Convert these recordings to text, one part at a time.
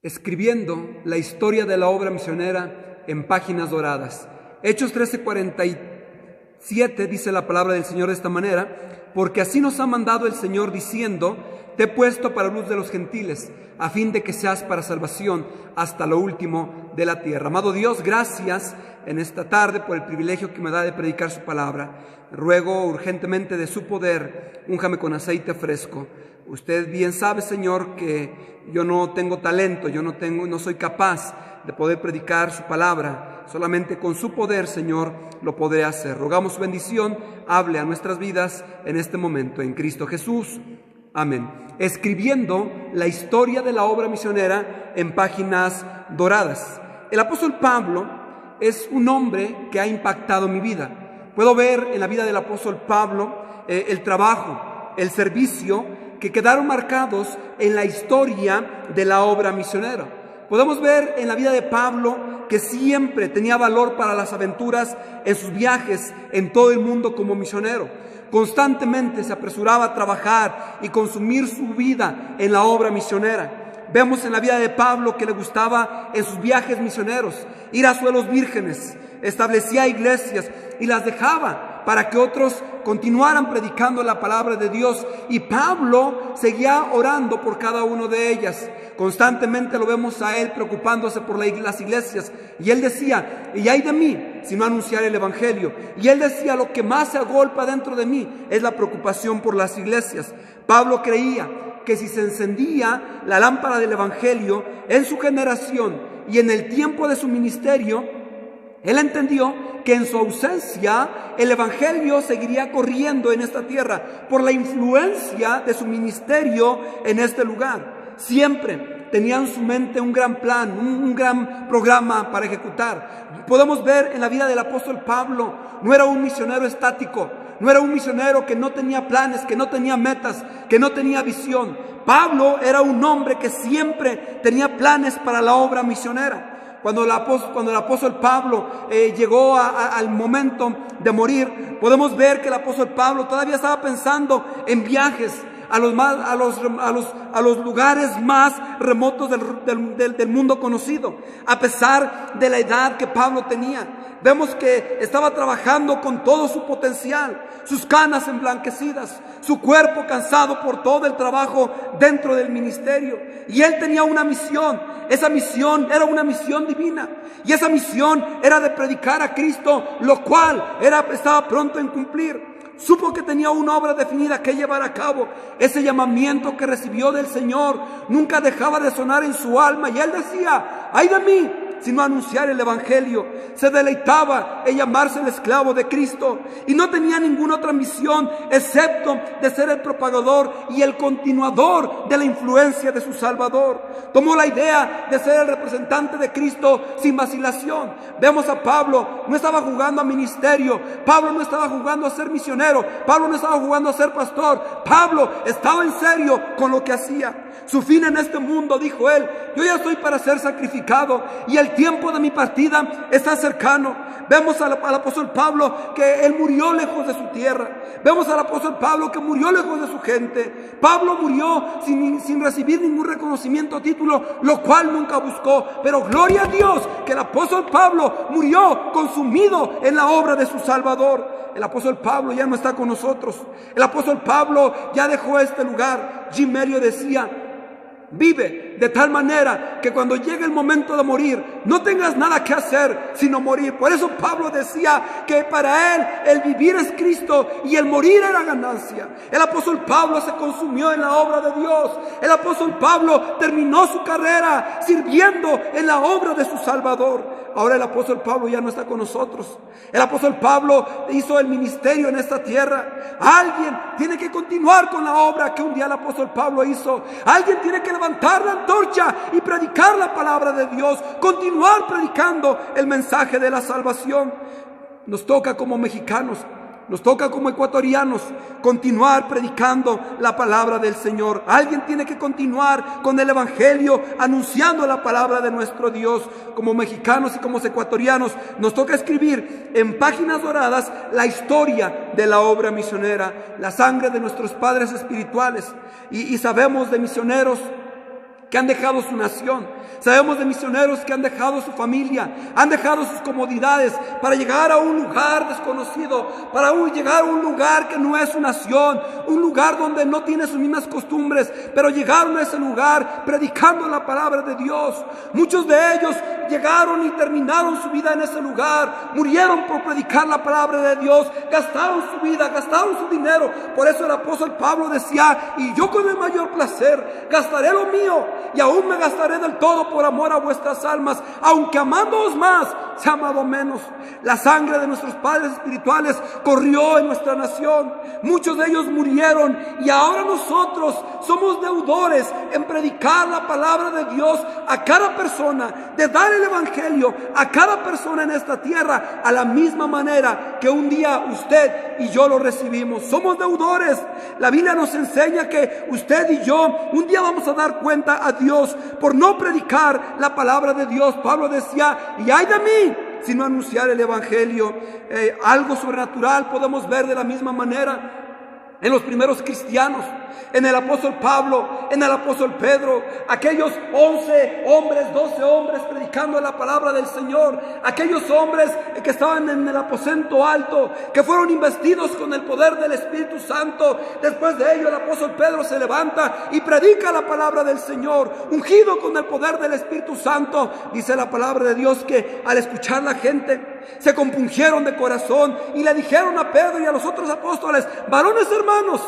escribiendo la historia de la obra misionera en páginas doradas. Hechos 13:47 dice la palabra del Señor de esta manera: porque así nos ha mandado el Señor diciendo, te he puesto para luz de los gentiles, a fin de que seas para salvación hasta lo último de la tierra. Amado Dios, gracias en esta tarde por el privilegio que me da de predicar su palabra. Ruego urgentemente de su poder, únjame con aceite fresco. Usted bien sabe, Señor, que yo no tengo talento, no soy capaz de poder predicar su palabra. Solamente con su poder, Señor, lo podré hacer. Rogamos su bendición, hable a nuestras vidas en este momento, en Cristo Jesús. Amén. Escribiendo la historia de la obra misionera en páginas doradas. El apóstol Pablo es un hombre que ha impactado mi vida. Puedo ver en la vida del apóstol Pablo el trabajo, el servicio que quedaron marcados en la historia de la obra misionera. Podemos ver en la vida de Pablo que siempre tenía valor para las aventuras en sus viajes en todo el mundo como misionero. Constantemente se apresuraba a trabajar y consumir su vida en la obra misionera. Vemos en la vida de Pablo que le gustaba en sus viajes misioneros ir a suelos vírgenes, establecía iglesias y las dejaba para que otros continuaran predicando la palabra de Dios, y Pablo seguía orando por cada uno de ellas. Constantemente lo vemos a él preocupándose por las iglesias, y él decía: y ay de mí si no anunciar el evangelio. Y él decía: lo que más se agolpa dentro de mí es la preocupación por las iglesias. Pablo creía que si se encendía la lámpara del evangelio en su generación y en el tiempo de su ministerio, él entendió que en su ausencia el evangelio seguiría corriendo en esta tierra por la influencia de su ministerio en este lugar. Siempre tenía en su mente un gran plan, un gran programa para ejecutar. Podemos ver en la vida del apóstol Pablo, no era un misionero estático, no era un misionero que no tenía planes, que no tenía metas, que no tenía visión. Pablo era un hombre que siempre tenía planes para la obra misionera. Cuando el apóstol Pablo llegó al momento de morir, podemos ver que el apóstol Pablo todavía estaba pensando en viajes a los lugares más remotos del mundo conocido, a pesar de la edad que Pablo tenía. Vemos que estaba trabajando con todo su potencial, sus canas emblanquecidas, su cuerpo cansado por todo el trabajo dentro del ministerio. Y él tenía una misión. Esa misión era una misión divina. Y esa misión era de predicar a Cristo, lo cual estaba pronto en cumplir. Supo que tenía una obra definida que llevar a cabo. Ese llamamiento que recibió del Señor nunca dejaba de sonar en su alma. Y él decía: ay de mí si no anunciar el evangelio. Se deleitaba en llamarse el esclavo de Cristo y no tenía ninguna otra misión excepto de ser el propagador y el continuador de la influencia de su Salvador. Tomó la idea de ser el representante de Cristo sin vacilación. Vemos a Pablo, no estaba jugando a ministerio, Pablo no estaba jugando a ser misionero, Pablo no estaba jugando a ser pastor, Pablo estaba en serio con lo que hacía. Su fin en este mundo, dijo él: yo ya estoy para ser sacrificado y el tiempo de mi partida está cercano. Vemos al apóstol Pablo que él murió lejos de su tierra. Vemos al apóstol Pablo que murió lejos de su gente. Pablo murió sin recibir ningún reconocimiento o título, lo cual nunca buscó. Pero gloria a Dios que el apóstol Pablo murió consumido en la obra de su Salvador. El apóstol Pablo ya no está con nosotros. El apóstol Pablo ya dejó este lugar. Jim Elliot decía: vive de tal manera que cuando llegue el momento de morir no tengas nada que hacer sino morir. Por eso Pablo decía que para él el vivir es Cristo y el morir era ganancia. El apóstol Pablo se consumió en la obra de Dios. El apóstol Pablo terminó su carrera sirviendo en la obra de su Salvador. Ahora el apóstol Pablo ya no está con nosotros. El apóstol Pablo hizo el ministerio en esta tierra. Alguien tiene que continuar con la obra que un día el apóstol Pablo hizo. Alguien tiene que levantar la antorcha y predicar la palabra de Dios, continuar predicando el mensaje de la salvación. Nos toca como mexicanos, nos toca como ecuatorianos continuar predicando la palabra del Señor. Alguien tiene que continuar con el evangelio, anunciando la palabra de nuestro Dios. Como mexicanos y como ecuatorianos nos toca escribir en páginas doradas la historia de la obra misionera, la sangre de nuestros padres espirituales. Y sabemos de misioneros que han dejado su nación. Sabemos de misioneros que han dejado su familia, han dejado sus comodidades para llegar a un lugar desconocido, para llegar a un lugar que no es su nación, un lugar donde no tiene sus mismas costumbres, pero llegaron a ese lugar predicando la palabra de Dios. Muchos de ellos llegaron y terminaron su vida en ese lugar, murieron por predicar la palabra de Dios, gastaron su vida, gastaron su dinero. Por eso el apóstol Pablo decía: y yo con el mayor placer gastaré lo mío, y aún me gastaré del todo por amor a vuestras almas, aunque amándoos más, se ha amado menos. La sangre de nuestros padres espirituales corrió en nuestra nación. Muchos de ellos murieron y ahora nosotros somos deudores en predicar la palabra de Dios a cada persona, de dar el evangelio a cada persona en esta tierra, a la misma manera que un día usted y yo lo recibimos. Somos deudores. La Biblia nos enseña que usted y yo un día vamos a dar cuenta a Dios por no predicar la palabra de Dios. Pablo decía: y ay de mí si no anunciar el evangelio. Algo sobrenatural podemos ver de la misma manera en los primeros cristianos, en el apóstol Pablo, en el apóstol Pedro, aquellos 11 hombres, 12 hombres predicando la palabra del Señor, aquellos hombres que estaban en el aposento alto, que fueron investidos con el poder del Espíritu Santo. Después de ello el apóstol Pedro se levanta y predica la palabra del Señor, ungido con el poder del Espíritu Santo. Dice la palabra de Dios que al escuchar la gente se compungieron de corazón y le dijeron a Pedro y a los otros apóstoles: varones hermanos,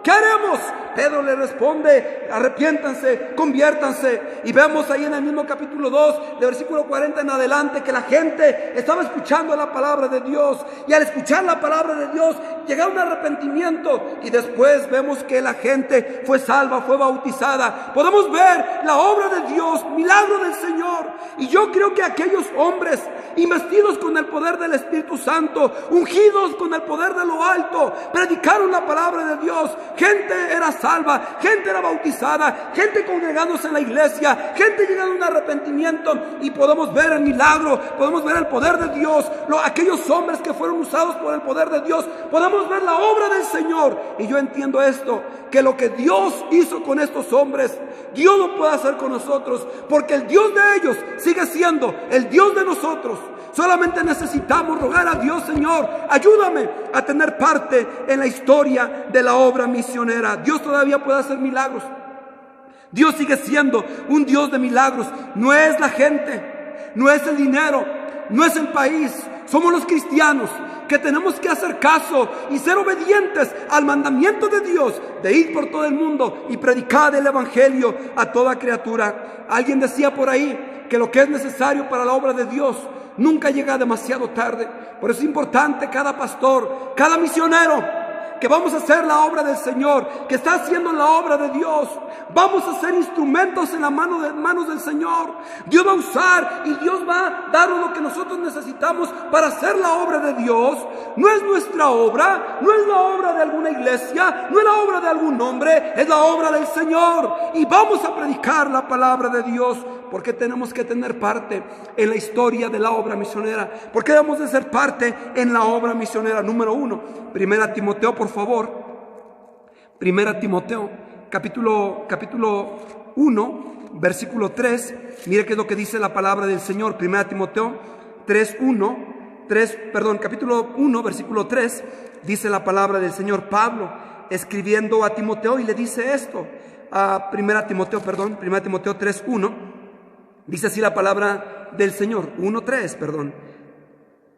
¿qué haremos? Pedro le responde: arrepiéntanse, conviértanse. Y vemos ahí en el mismo capítulo 2, de versículo 40 en adelante, que la gente estaba escuchando la palabra de Dios. Y al escuchar la palabra de Dios, llegaron al arrepentimiento. Y después vemos que la gente fue salva, fue bautizada. Podemos ver la obra de Dios, milagro del Señor. Y yo creo que aquellos hombres investidos con el poder del Espíritu Santo, ungidos con el poder de lo alto, predicaron la palabra de Dios. Gente era salva, gente era bautizada, gente congregándose en la iglesia, gente llegando a un arrepentimiento. Y podemos ver el milagro, podemos ver el poder de Dios, aquellos hombres que fueron usados por el poder de Dios. Podemos ver la obra del Señor. Y yo entiendo esto, que lo que Dios hizo con estos hombres, Dios lo puede hacer con nosotros, porque el Dios de ellos sigue siendo el Dios de nosotros. Solamente necesitamos rogar a Dios: Señor, ayúdame a tener parte en la historia de la obra misionera. Dios todavía puede hacer milagros. Dios sigue siendo un Dios de milagros. No es la gente, no es el dinero, no es el país. Somos los cristianos que tenemos que hacer caso y ser obedientes al mandamiento de Dios de ir por todo el mundo y predicar el evangelio a toda criatura. Alguien decía por ahí que lo que es necesario para la obra de Dios nunca llega demasiado tarde. Por eso es importante cada pastor, cada misionero, que vamos a hacer la obra del Señor, que está haciendo la obra de Dios. Vamos a ser instrumentos en las manos del Señor. Dios va a usar y Dios va a darnos lo que nosotros necesitamos para hacer la obra de Dios. No es nuestra obra, no es la obra de alguna iglesia, no es la obra de algún hombre, es la obra del Señor. Y vamos a predicar la palabra de Dios, porque tenemos que tener parte en la historia de la obra misionera. Porque debemos de ser parte en la obra misionera. Número 1, Primera Timoteo, por favor. Primera Timoteo, capítulo 1, versículo 3. Mire qué es lo que dice la palabra del Señor. Primera Timoteo capítulo 1, versículo 3. Dice la palabra del Señor. Pablo escribiendo a Timoteo y le dice esto. Primera Timoteo 3:1. Dice así la palabra del Señor. 1:3, perdón.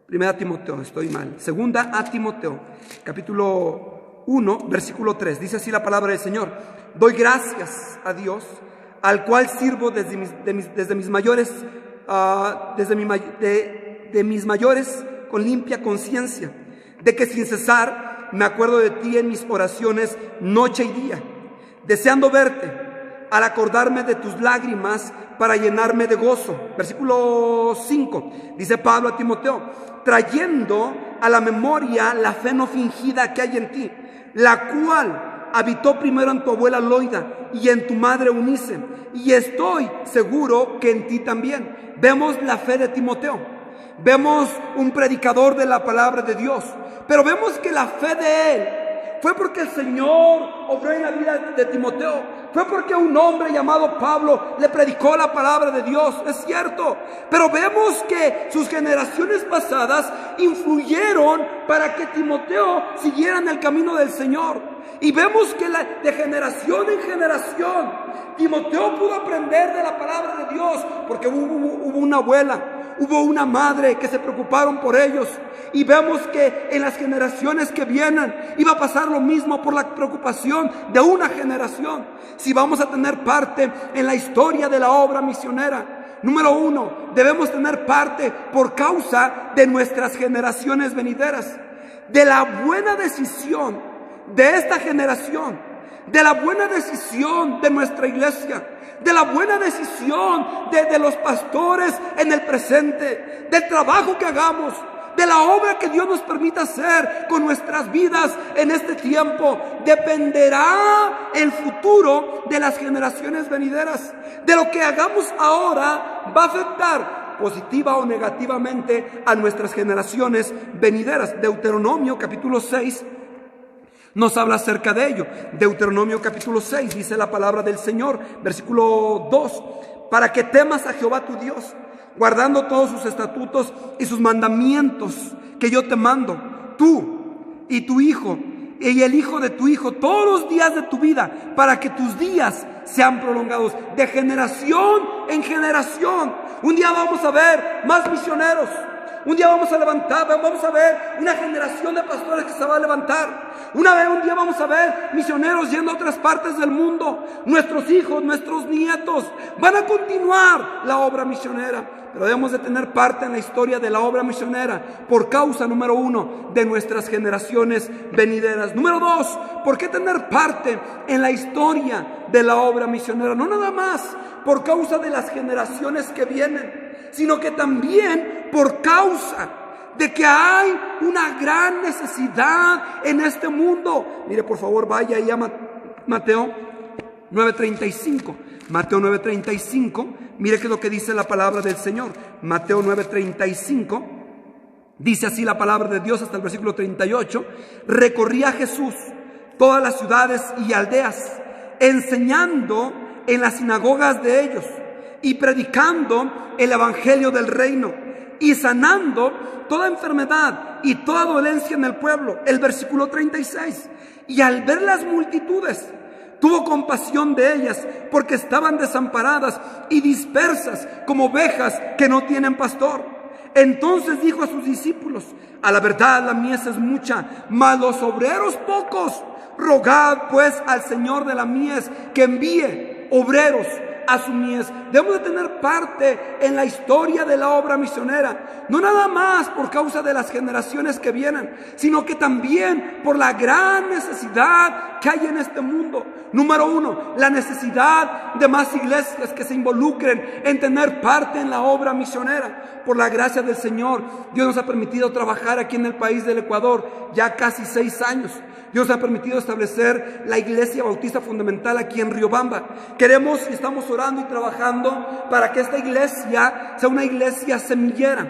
Primera Timoteo, estoy mal. Segunda a Timoteo, capítulo 1, versículo 3. Dice así la palabra del Señor. Doy gracias a Dios, al cual sirvo desde mis mayores con limpia conciencia, de que sin cesar me acuerdo de ti en mis oraciones noche y día, deseando verte, al acordarme de tus lágrimas para llenarme de gozo. Versículo 5, dice Pablo a Timoteo: trayendo a la memoria la fe no fingida que hay en ti, la cual habitó primero en tu abuela Loida y en tu madre Eunice, y estoy seguro que en ti también. Vemos la fe de Timoteo, vemos un predicador de la palabra de Dios, pero vemos que la fe de él fue porque el Señor obró en la vida de Timoteo, fue porque un hombre llamado Pablo le predicó la palabra de Dios, es cierto. Pero vemos que sus generaciones pasadas influyeron para que Timoteo siguiera en el camino del Señor. Y vemos que de generación en generación, Timoteo pudo aprender de la palabra de Dios, porque hubo una abuela, hubo una madre que se preocuparon por ellos. Y vemos que en las generaciones que vienen iba a pasar lo mismo por la preocupación de una generación. Si vamos a tener parte en la historia de la obra misionera, número uno, debemos tener parte por causa de nuestras generaciones venideras, de la buena decisión de esta generación, de la buena decisión de nuestra iglesia, de la buena decisión de los pastores en el presente, del trabajo que hagamos, de la obra que Dios nos permita hacer con nuestras vidas en este tiempo. Dependerá el futuro de las generaciones venideras. De lo que hagamos ahora va a afectar positiva o negativamente a nuestras generaciones venideras. Deuteronomio capítulo 6 nos habla acerca de ello. Deuteronomio capítulo 6 dice la palabra del Señor, versículo 2: para que temas a Jehová tu Dios, guardando todos sus estatutos y sus mandamientos que yo te mando, tú y tu hijo y el hijo de tu hijo, todos los días de tu vida, para que tus días sean prolongados de generación en generación. Un día vamos a ver más misioneros. Un día vamos a ver una generación de pastores que se va a levantar. Un día vamos a ver misioneros yendo a otras partes del mundo. Nuestros hijos, nuestros nietos van a continuar la obra misionera. Pero debemos de tener parte en la historia de la obra misionera por causa, número uno, de nuestras generaciones venideras. Número dos, ¿por qué tener parte en la historia de la obra misionera? No nada más por causa de las generaciones que vienen, sino que también por causa de que hay una gran necesidad en este mundo. Mire, por favor, vaya ahí a Mateo 9:35. Mateo 9:35, mire qué es lo que dice la palabra del Señor. Mateo 9:35, dice así la palabra de Dios hasta el versículo 38. Recorría Jesús todas las ciudades y aldeas, enseñando en las sinagogas de ellos y predicando el evangelio del reino y sanando toda enfermedad y toda dolencia en el pueblo. El versículo 36. Y al ver las multitudes, tuvo compasión de ellas, porque estaban desamparadas y dispersas como ovejas que no tienen pastor. Entonces dijo a sus discípulos: a la verdad la mies es mucha, mas los obreros pocos. Rogad pues al Señor de la mies que envíe obreros a su mies. Debemos de tener parte en la historia de la obra misionera, no nada más por causa de las generaciones que vienen, sino que también por la gran necesidad que hay en este mundo. Número uno, la necesidad de más iglesias que se involucren en tener parte en la obra misionera. Por la gracia del Señor, Dios nos ha permitido trabajar aquí en el país del Ecuador ya casi 6 años. Dios ha permitido establecer la Iglesia Bautista Fundamental aquí en Riobamba. Queremos y estamos orando y trabajando para que esta iglesia sea una iglesia semillera.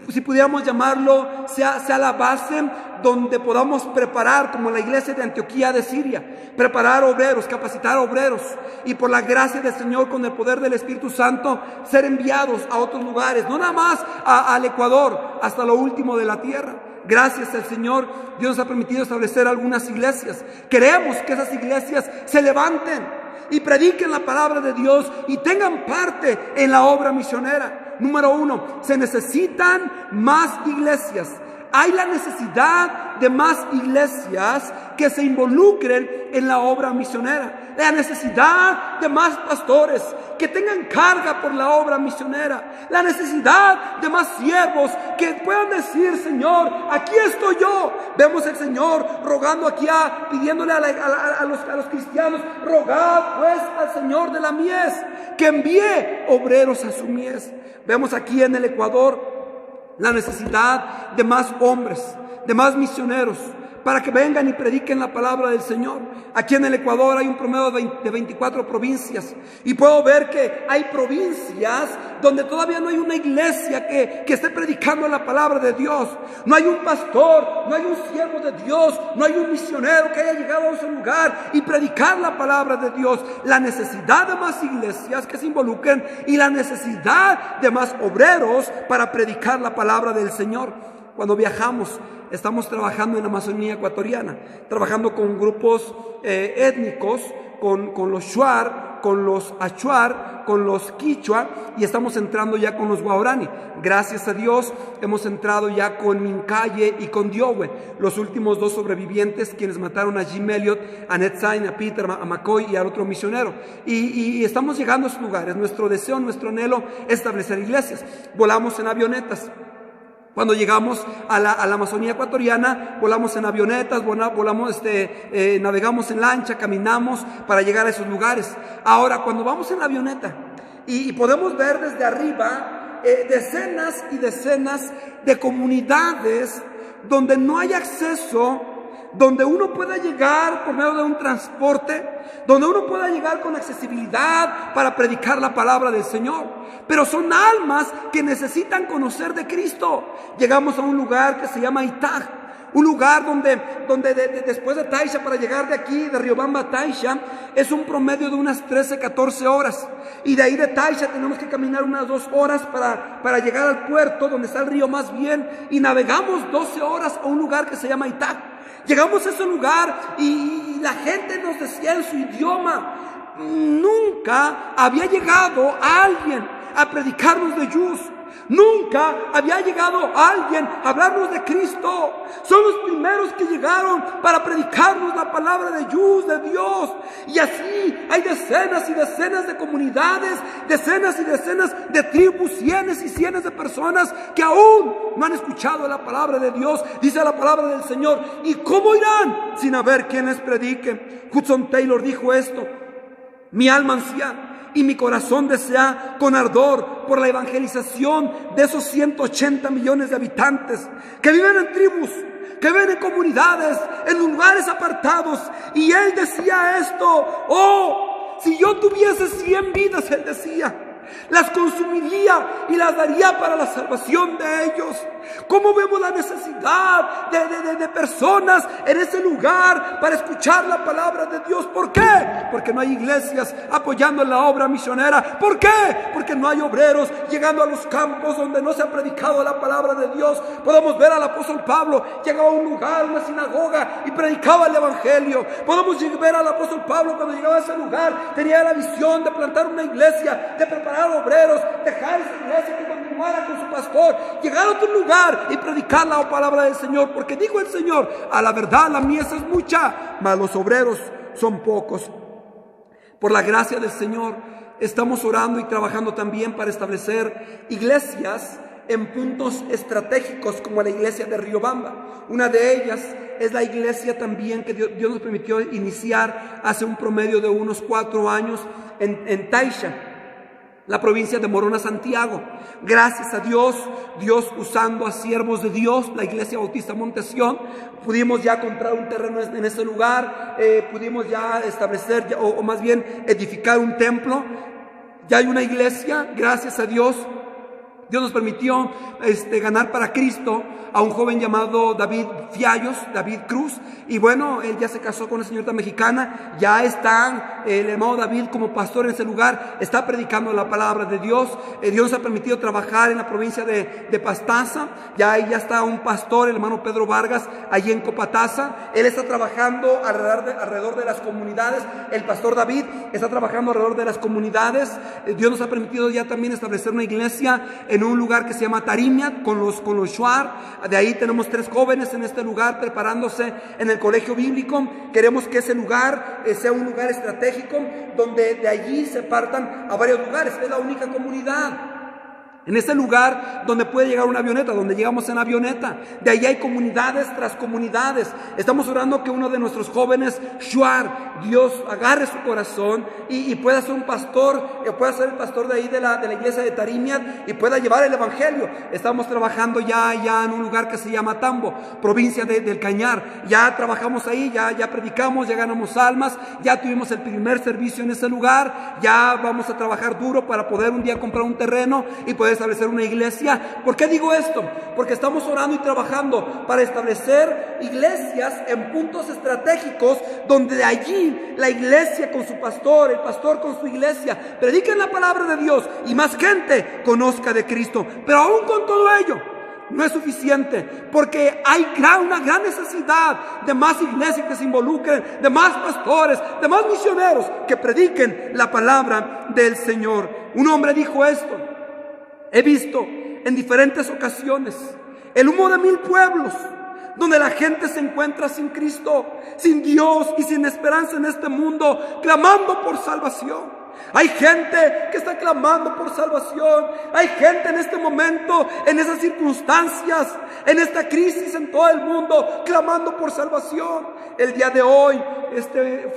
Si pudiéramos llamarlo, sea la base donde podamos preparar, como la iglesia de Antioquía de Siria, preparar obreros, capacitar obreros, y por la gracia del Señor, con el poder del Espíritu Santo, ser enviados a otros lugares, no nada más al Ecuador, hasta lo último de la tierra. Gracias al Señor, Dios nos ha permitido establecer algunas iglesias. Queremos que esas iglesias se levanten y prediquen la palabra de Dios y tengan parte en la obra misionera. Número uno, se necesitan más iglesias. Hay la necesidad de más iglesias que se involucren en la obra misionera. La necesidad de más pastores que tengan carga por la obra misionera. La necesidad de más siervos que puedan decir: Señor, aquí estoy yo. Vemos al Señor rogando aquí, pidiéndole a los cristianos: rogad pues al Señor de la mies que envíe obreros a su mies. Vemos aquí en el Ecuador la necesidad de más hombres, de más misioneros, para que vengan y prediquen la palabra del Señor. Aquí en el Ecuador hay un promedio de 24 provincias y puedo ver que hay provincias donde todavía no hay una iglesia que esté predicando la palabra de Dios. No hay un pastor, no hay un siervo de Dios, no hay un misionero que haya llegado a ese lugar y predicar la palabra de Dios. La necesidad de más iglesias que se involucren y la necesidad de más obreros para predicar la palabra del Señor. Cuando viajamos, estamos trabajando en la Amazonía ecuatoriana, trabajando con grupos étnicos, con los Shuar, con los Achuar, con los Quichua, y estamos entrando ya con los Guarani. Gracias a Dios hemos entrado ya con Mincaye y con Diowe, los últimos 2 sobrevivientes quienes mataron a Jim Elliot, a Ned Sain, a Peter, a McCoy y al otro misionero. Y estamos llegando a esos lugares. Nuestro deseo, nuestro anhelo es establecer iglesias. Volamos en avionetas. Cuando llegamos a la Amazonía ecuatoriana, volamos en avionetas, navegamos en lancha, caminamos para llegar a esos lugares. Ahora, cuando vamos en la avioneta y podemos ver desde arriba decenas y decenas de comunidades donde no hay acceso, donde uno pueda llegar por medio de un transporte, donde uno pueda llegar con accesibilidad para predicar la palabra del Señor. Pero son almas que necesitan conocer de Cristo. Llegamos a un lugar que se llama Itag, un lugar donde después de Taisha, para llegar de aquí, de Riobamba a Taisha, es un promedio de unas 13, 14 horas. Y de ahí de Taisha tenemos que caminar unas 2 horas para llegar al puerto, donde está el río más bien, y navegamos 12 horas a un lugar que se llama Itag. Llegamos a ese lugar y la gente nos decía en su idioma, nunca había llegado alguien a predicarnos de Dios. Nunca había llegado alguien a hablarnos de Cristo. Son los primeros que llegaron para predicarnos la palabra de Dios. Y así hay decenas y decenas de comunidades, decenas y decenas de tribus, cientos y cientos de personas que aún no han escuchado la palabra de Dios. Dice la palabra del Señor: ¿y cómo irán sin haber quien les predique? Hudson Taylor dijo esto: mi alma ansía y mi corazón desea con ardor por la evangelización de esos 180 millones de habitantes que viven en tribus, que viven en comunidades, en lugares apartados. Y él decía esto: oh, si yo tuviese 100 vidas, él decía, las consumiría y las daría para la salvación de ellos. ¿Cómo vemos la necesidad de personas en ese lugar para escuchar la palabra de Dios? ¿Por qué? Porque no hay iglesias apoyando la obra misionera. ¿Por qué? Porque no hay obreros llegando a los campos donde no se ha predicado la palabra de Dios. Podemos ver al apóstol Pablo, llegaba a un lugar, una sinagoga, y predicaba el evangelio. Podemos ver al apóstol Pablo cuando llegaba a ese lugar, tenía la visión de plantar una iglesia, de preparar obreros, dejar esa iglesia que continuara con su pastor, llegar a otro lugar y predicar la palabra del Señor, porque dijo el Señor: a la verdad la mies es mucha, mas los obreros son pocos. Por la gracia del Señor estamos orando y trabajando también para establecer iglesias en puntos estratégicos como la iglesia de Riobamba. Una de ellas es la iglesia también que Dios nos permitió iniciar hace un promedio de unos 4 años en Taisha, la provincia de Morona, Santiago. Gracias a Dios, Dios usando a siervos de Dios, la Iglesia Bautista Monte Sión, pudimos ya comprar un terreno en ese lugar, pudimos ya establecer, o más bien edificar un templo. Ya hay una iglesia, gracias a Dios. Dios nos permitió ganar para Cristo a un joven llamado David Fiallos, David Cruz. Y bueno, él ya se casó con una señorita mexicana. Ya está el hermano David como pastor en ese lugar. Está predicando la palabra de Dios. Dios nos ha permitido trabajar en la provincia de Pastaza. Ya está un pastor, el hermano Pedro Vargas, allí en Copataza. Él está trabajando alrededor de las comunidades. El pastor David está trabajando alrededor de las comunidades. Dios nos ha permitido ya también establecer una iglesia en un lugar que se llama Tarimiat con los Shuar. De ahí tenemos 3 jóvenes en este lugar preparándose en el colegio bíblico. Queremos que ese lugar sea un lugar estratégico donde de allí se partan a varios lugares. Es la única comunidad En ese lugar donde puede llegar una avioneta, donde llegamos en avioneta. De ahí hay comunidades tras comunidades. Estamos orando que uno de nuestros jóvenes, Shuar, Dios agarre su corazón y pueda ser un pastor, pueda ser el pastor de ahí de la iglesia de Tarimiat y pueda llevar el evangelio. Estamos trabajando ya en un lugar que se llama Tambo, provincia del Cañar. Ya trabajamos ahí, ya predicamos, ya ganamos almas, ya tuvimos el primer servicio en ese lugar. Ya vamos a trabajar duro para poder un día comprar un terreno y poder establecer una iglesia. ¿Por qué digo esto? Porque estamos orando y trabajando para establecer iglesias en puntos estratégicos donde de allí la iglesia con su pastor, el pastor con su iglesia, prediquen la palabra de Dios y más gente conozca de Cristo. Pero aún con todo ello no es suficiente, porque hay una gran necesidad de más iglesias que se involucren, de más pastores, de más misioneros que prediquen la palabra del Señor. Un hombre dijo esto: he visto en diferentes ocasiones el humo de 1000 pueblos donde la gente se encuentra sin Cristo, sin Dios y sin esperanza en este mundo, clamando por salvación. Hay gente que está clamando por salvación. Hay gente en este momento, en esas circunstancias, en esta crisis en todo el mundo, clamando por salvación. El día de hoy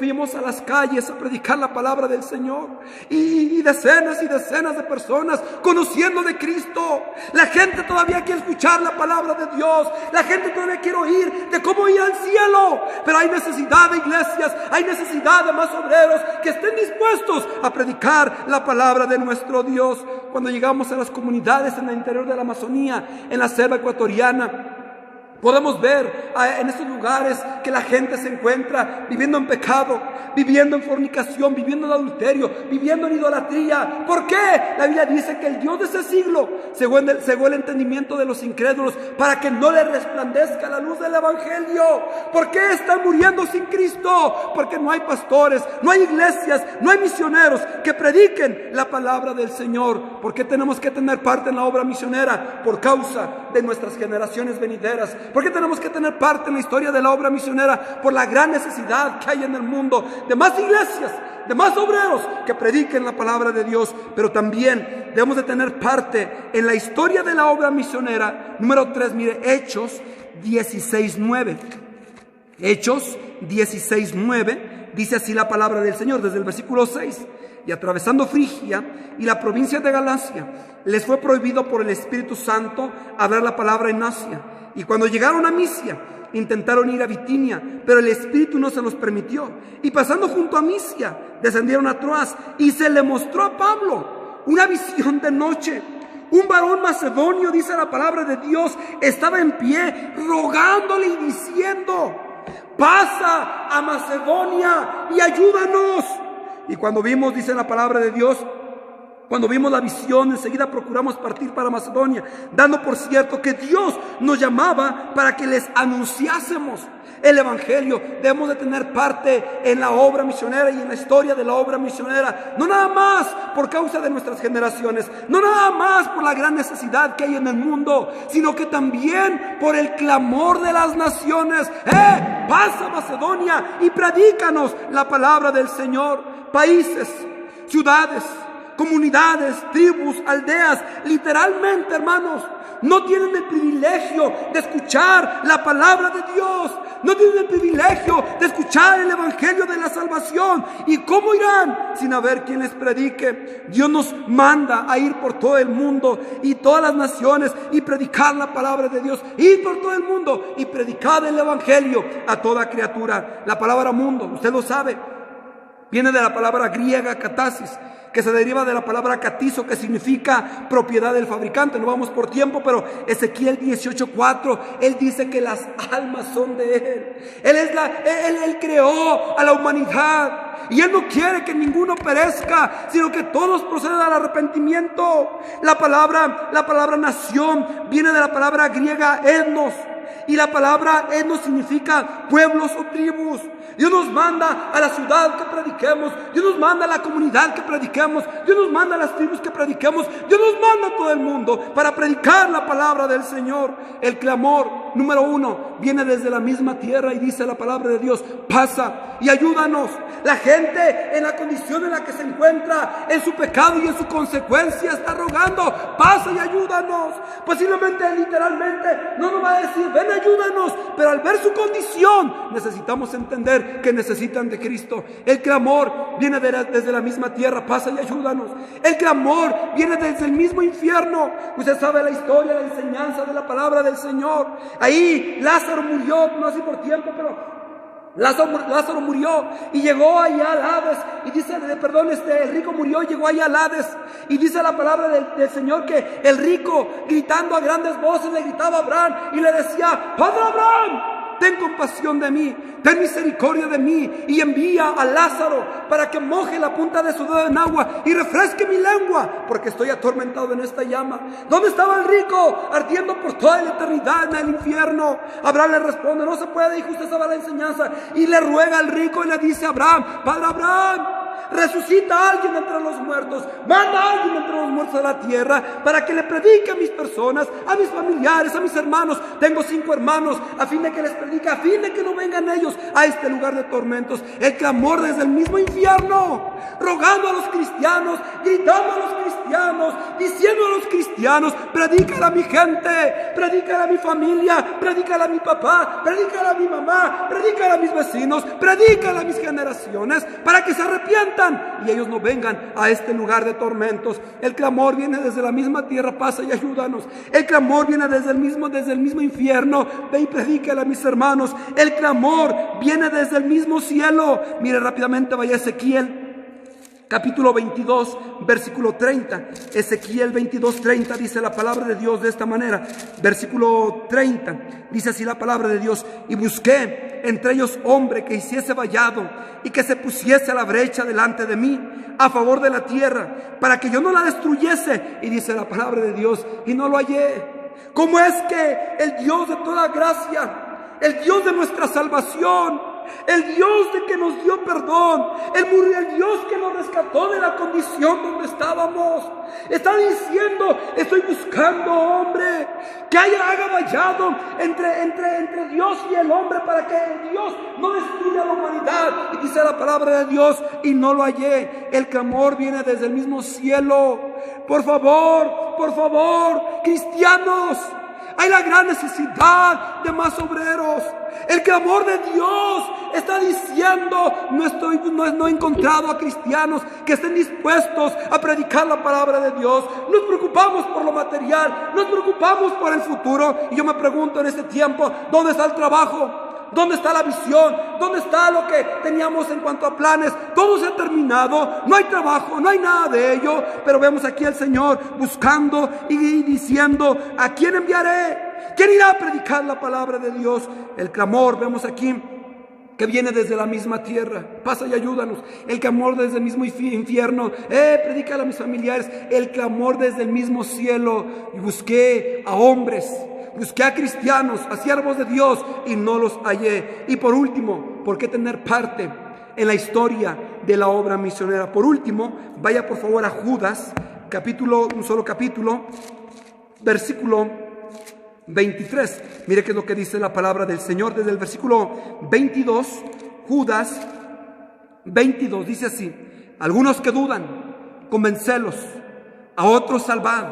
fuimos a las calles a predicar la palabra del Señor y decenas y decenas de personas conociendo de Cristo. La gente todavía quiere escuchar la palabra de Dios. La gente todavía quiere oír de cómo ir al cielo. Pero hay necesidad de iglesias, hay necesidad de más obreros que estén dispuestos a predicar la palabra de nuestro Dios. Cuando llegamos a las comunidades en el interior de la Amazonía, en la selva ecuatoriana, podemos ver en estos lugares que la gente se encuentra viviendo en pecado, viviendo en fornicación, viviendo en adulterio, viviendo en idolatría. ¿Por qué? La Biblia dice que el Dios de ese siglo cegó el entendimiento de los incrédulos para que no les resplandezca la luz del evangelio. ¿Por qué están muriendo sin Cristo? Porque no hay pastores, no hay iglesias, no hay misioneros que prediquen la palabra del Señor. ¿Por qué tenemos que tener parte en la obra misionera? Por causa de nuestras generaciones venideras. ¿Por qué tenemos que tener parte en la historia de la obra misionera? Por la gran necesidad que hay en el mundo de más iglesias, de más obreros que prediquen la palabra de Dios. Pero también debemos de tener parte en la historia de la obra misionera. Número 3, mire, Hechos 16:9. Hechos 16:9 dice así la palabra del Señor desde el versículo 6. Y atravesando Frigia y la provincia de Galacia, les fue prohibido por el Espíritu Santo hablar la palabra en Asia. Y cuando llegaron a Misia, intentaron ir a Bitinia, pero el Espíritu no se los permitió. Y pasando junto a Misia, descendieron a Troas, y se le mostró a Pablo una visión de noche. Un varón macedonio, dice la palabra de Dios, estaba en pie, rogándole y diciendo: pasa a Macedonia y ayúdanos. Y cuando vimos, dice la palabra de Dios, cuando vimos la visión, enseguida procuramos partir para Macedonia, dando por cierto que Dios nos llamaba para que les anunciásemos el evangelio. Debemos de tener parte en la obra misionera y en la historia de la obra misionera, no nada más por causa de nuestras generaciones, no nada más por la gran necesidad que hay en el mundo, sino que también por el clamor de las naciones. Pasa a Macedonia y predícanos la palabra del Señor. Países, ciudades, comunidades, tribus, aldeas, literalmente, hermanos, no tienen el privilegio de escuchar la palabra de Dios, no tienen el privilegio de escuchar el evangelio de la salvación. ¿Y cómo irán sin haber quien les predique? Dios nos manda a ir por todo el mundo y todas las naciones y predicar la palabra de Dios. Ir por todo el mundo y predicar el evangelio a toda criatura. La palabra mundo, usted lo sabe, viene de la palabra griega katasis, que se deriva de la palabra catizo, que significa propiedad del fabricante. No vamos por tiempo, pero Ezequiel 18:4, él dice que las almas son de él. Él creó a la humanidad y él no quiere que ninguno perezca, sino que todos procedan al arrepentimiento. La palabra nación viene de la palabra griega etnos, y la palabra etnos significa pueblos o tribus. Dios nos manda a la ciudad que prediquemos, Dios nos manda a la comunidad que prediquemos, Dios nos manda a las tribus que prediquemos, Dios nos manda a todo el mundo para predicar la palabra del Señor. El clamor número uno, viene desde la misma tierra y dice la palabra de Dios: pasa y ayúdanos. La gente en la condición en la que se encuentra, en su pecado y en su consecuencia, está rogando: pasa y ayúdanos. Posiblemente, literalmente, no nos va a decir: ven, ayúdanos, pero al ver su condición, necesitamos entender que necesitan de Cristo. El clamor viene desde la misma tierra: pasa y ayúdanos. El clamor viene desde el mismo infierno. Usted sabe la historia, la enseñanza de la palabra del Señor. Ahí Lázaro murió, no así por tiempo, pero Lázaro murió y llegó allá al Hades. Y dice, el rico murió y llegó allá al Hades. Y dice la palabra del Señor que el rico, gritando a grandes voces, le gritaba a Abraham y le decía: Padre Abraham, ten compasión de mí, ten misericordia de mí, y envía a Lázaro para que moje la punta de su dedo en agua y refresque mi lengua, porque estoy atormentado en esta llama. ¿Dónde estaba el rico? Ardiendo por toda la eternidad en el infierno. Abraham le responde: no se puede, hijo, usted sabe la enseñanza. Y le ruega al rico y le dice a Abraham: Padre Abraham, resucita a alguien entre los muertos, manda a alguien entre los muertos de la tierra para que le predique a mis personas, a mis familiares, a mis hermanos. Tengo 5 hermanos, a fin de que les predique, a fin de que no vengan ellos a este lugar de tormentos. El clamor desde el mismo infierno, rogando a los cristianos, gritando a los cristianos, diciendo a los cristianos: predícala a mi gente, predícala a mi familia, predícala a mi papá, predícala a mi mamá, predícala a mis vecinos, predícala a mis generaciones, para que se arrepientan y ellos no vengan a este lugar de tormentos. El clamor viene desde la misma tierra: pasa y ayúdanos. El clamor viene desde el mismo infierno: ve y predícale a mis hermanos. El clamor viene desde el mismo cielo. Mire rápidamente, vaya a Ezequiel capítulo 22, versículo 30. Ezequiel 22, 30 dice la palabra de Dios de esta manera. Versículo 30, dice así la palabra de Dios: y busqué entre ellos hombre que hiciese vallado y que se pusiese a la brecha delante de mí a favor de la tierra, para que yo no la destruyese. Y dice la palabra de Dios: y no lo hallé. ¿Cómo es que el Dios de toda gracia, el Dios de nuestra salvación, el Dios de que nos dio perdón, el Dios que nos rescató de la condición donde estábamos, está diciendo: estoy buscando hombre que haga vallado entre Dios y el hombre, para que Dios no destruya a la humanidad? Y dice la palabra de Dios: y no lo hallé. El clamor viene desde el mismo cielo. Por favor, cristianos, hay la gran necesidad de más obreros. El clamor de Dios está diciendo: no he encontrado a cristianos que estén dispuestos a predicar la palabra de Dios. Nos preocupamos por lo material, nos preocupamos por el futuro. Y yo me pregunto en este tiempo: ¿dónde está el trabajo? ¿Dónde está la visión? ¿Dónde está lo que teníamos en cuanto a planes? Todo se ha terminado, no hay trabajo, no hay nada de ello. Pero vemos aquí al Señor buscando y diciendo: ¿a quién enviaré? ¿Quién irá a predicar la palabra de Dios? El clamor, vemos aquí, que viene desde la misma tierra: pasa y ayúdanos. El clamor desde el mismo infierno: predícale a mis familiares. El clamor desde el mismo cielo: y busqué a hombres, busqué a cristianos, a siervos de Dios, y no los hallé. Y por último, ¿por qué tener parte en la historia de la obra misionera? Por último, vaya por favor a Judas, un solo capítulo, versículo 23. Mire qué es lo que dice la palabra del Señor desde el versículo 22. Judas 22 dice así: algunos que dudan, convencelos; a otros salvad,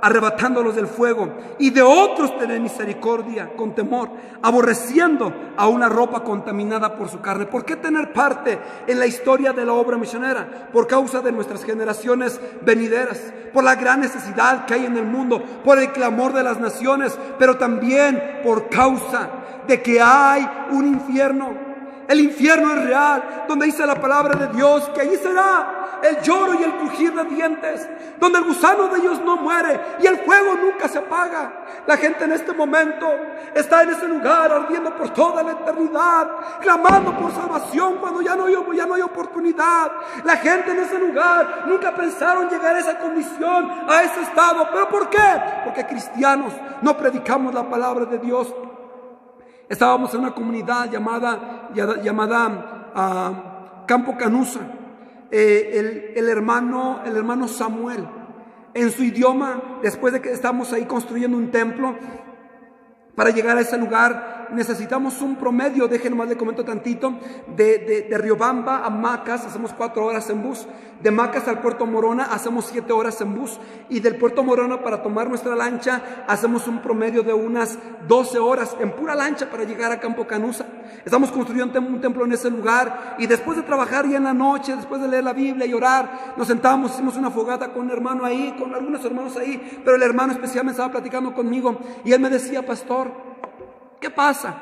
arrebatándolos del fuego; y de otros tened misericordia con temor, aborreciendo a una ropa contaminada por su carne. ¿Por qué tener parte en la historia de la obra misionera? Por causa de nuestras generaciones venideras, por la gran necesidad que hay en el mundo, por el clamor de las naciones, pero también por causa de que hay un infierno. El infierno es real, donde dice la palabra de Dios que allí será el lloro y el crujir de dientes, donde el gusano de ellos no muere y el fuego nunca se apaga. La gente en este momento está en ese lugar ardiendo por toda la eternidad, clamando por salvación cuando ya no hay oportunidad. La gente en ese lugar nunca pensaron llegar a esa condición, a ese estado. ¿Pero por qué? Porque cristianos no predicamos la palabra de Dios. Estábamos en una comunidad llamada Campo Canusa. El hermano Samuel, en su idioma, después de que estamos ahí construyendo un templo, Para llegar a ese lugar necesitamos un promedio, déjenme más le comento tantito, de Riobamba a Macas hacemos 4 horas en bus, de Macas al Puerto Morona hacemos 7 horas en bus, y del Puerto Morona para tomar nuestra lancha hacemos un promedio de unas 12 horas en pura lancha para llegar a Campo Canusa. Estamos construyendo un templo en ese lugar, y después de trabajar ya en la noche, después de leer la Biblia y orar, nos sentamos, hicimos una fogata con un hermano ahí, con algunos hermanos ahí, pero el hermano especial me estaba platicando conmigo y él me decía: pastor, ¿qué pasa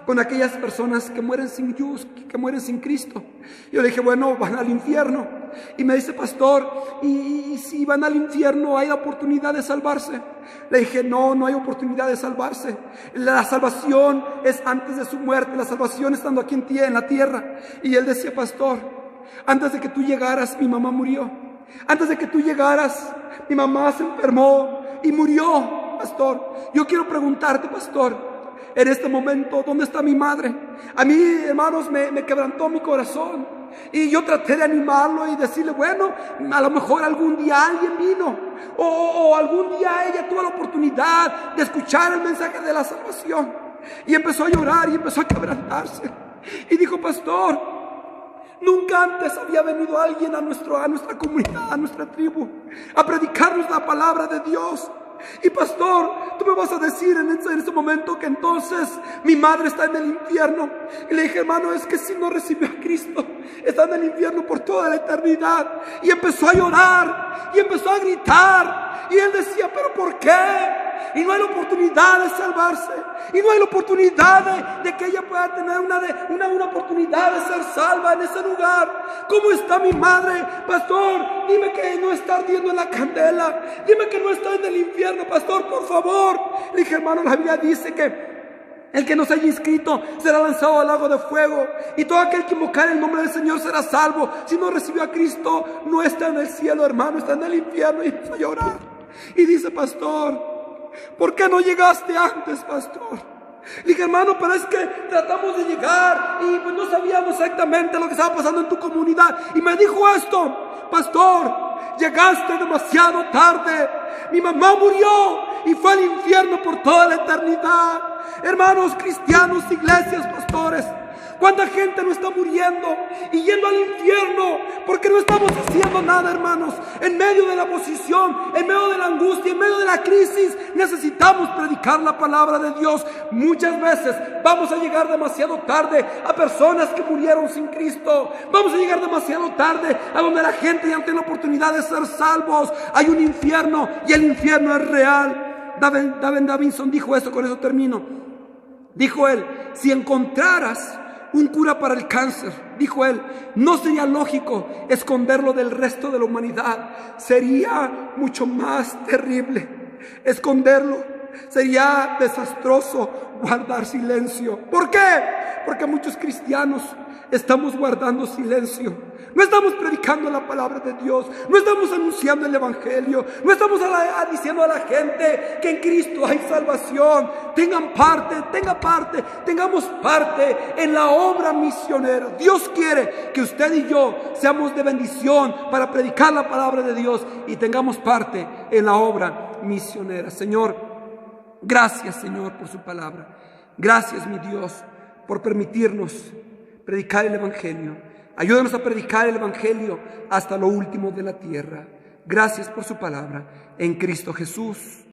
con aquellas personas que mueren sin Dios, que mueren sin Cristo? Yo le dije: bueno, van al infierno. Y me dice: pastor, ¿y si van al infierno hay la oportunidad de salvarse? Le dije: no, no hay oportunidad de salvarse. La salvación es antes de su muerte, la salvación estando aquí en la tierra. Y él decía: pastor, antes de que tú llegaras mi mamá murió. Antes de que tú llegaras mi mamá se enfermó y murió. Pastor, yo quiero preguntarte, pastor, en este momento, ¿dónde está mi madre? A mí, hermanos, me quebrantó mi corazón. Y yo traté de animarlo y decirle: bueno, a lo mejor algún día alguien vino, o algún día ella tuvo la oportunidad de escuchar el mensaje de la salvación. Y empezó a llorar y empezó a quebrantarse. Y dijo: pastor, nunca antes había venido alguien a nuestra comunidad, a nuestra tribu, a predicarnos la palabra de Dios. Y pastor, tú me vas a decir en ese momento que entonces mi madre está en el infierno. Y le dije: hermano, es que si no recibió a Cristo, está en el infierno por toda la eternidad. Y empezó a llorar y empezó a gritar. Y él decía: ¿pero por qué? Y no hay la oportunidad de salvarse, y no hay la oportunidad de que ella pueda tener una oportunidad de ser salva en ese lugar. ¿Cómo está mi madre? Pastor, dime que no está ardiendo en la candela, dime que no está en el infierno, pastor, por favor. Le dije: hermano, la Biblia dice que el que no se haya inscrito será lanzado al lago de fuego, y todo aquel que invocar el nombre del Señor será salvo. Si no recibió a Cristo, no está en el cielo, hermano, está en el infierno. Y empezó a llorar y dice: pastor, ¿por qué no llegaste antes, pastor? Le dije: hermano, pero es que tratamos de llegar y pues no sabíamos exactamente lo que estaba pasando en tu comunidad. Y me dijo esto: pastor, llegaste demasiado tarde. Mi mamá murió y fue al infierno por toda la eternidad. Hermanos cristianos, iglesias, pastores, ¿cuánta gente no está muriendo y yendo al infierno porque no estamos haciendo nada, hermanos? En medio de la oposición, en medio de la angustia, en medio de la crisis, necesitamos predicar la palabra de Dios. Muchas veces vamos a llegar demasiado tarde a personas que murieron sin Cristo. Vamos a llegar demasiado tarde a donde la gente ya no tiene la oportunidad de ser salvos. Hay un infierno y el infierno es real. David Davidson dijo esto, con eso termino. Dijo él: si encontraras un cura para el cáncer, dijo él, no sería lógico esconderlo del resto de la humanidad. Sería mucho más terrible esconderlo. Sería desastroso guardar silencio. ¿Por qué? Porque muchos cristianos estamos guardando silencio. No estamos predicando la palabra de Dios, no estamos anunciando el evangelio, no estamos diciendo a la gente que en Cristo hay salvación. Tengamos parte en la obra misionera. Dios quiere que usted y yo seamos de bendición para predicar la palabra de Dios y tengamos parte en la obra misionera. Señor, gracias, Señor, por su palabra. Gracias, mi Dios, por permitirnos predicar el evangelio. Ayúdanos a predicar el evangelio hasta lo último de la tierra. Gracias por su palabra. En Cristo Jesús.